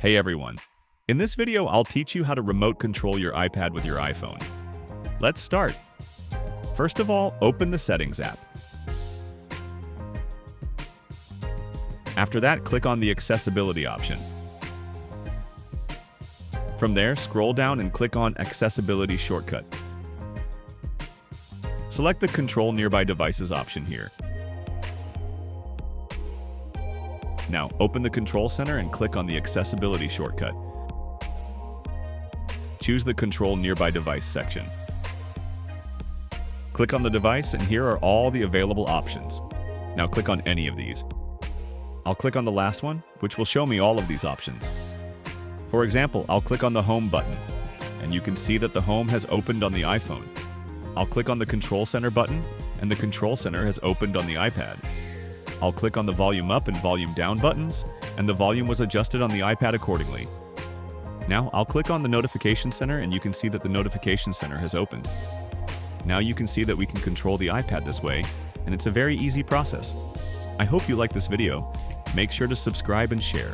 Hey everyone! In this video, I'll teach you how to remote control your iPad with your iPhone. Let's start. First of all, open the Settings app. After that, click on the Accessibility option. From there, scroll down and click on Accessibility Shortcut. Select the Control Nearby Devices option here. Now, open the Control Center and click on the Accessibility shortcut. Choose the Control Nearby Device section. Click on the device and here are all the available options. Now click on any of these. I'll click on the last one, which will show me all of these options. For example, I'll click on the Home button, and you can see that the Home has opened on the iPhone. I'll click on the Control Center button, and the Control Center has opened on the iPad. I'll click on the Volume Up and Volume Down buttons, and the volume was adjusted on the iPad accordingly. Now, I'll click on the Notification Center, and you can see that the Notification Center has opened. Now you can see that we can control the iPad this way, and it's a very easy process. I hope you like this video. Make sure to subscribe and share.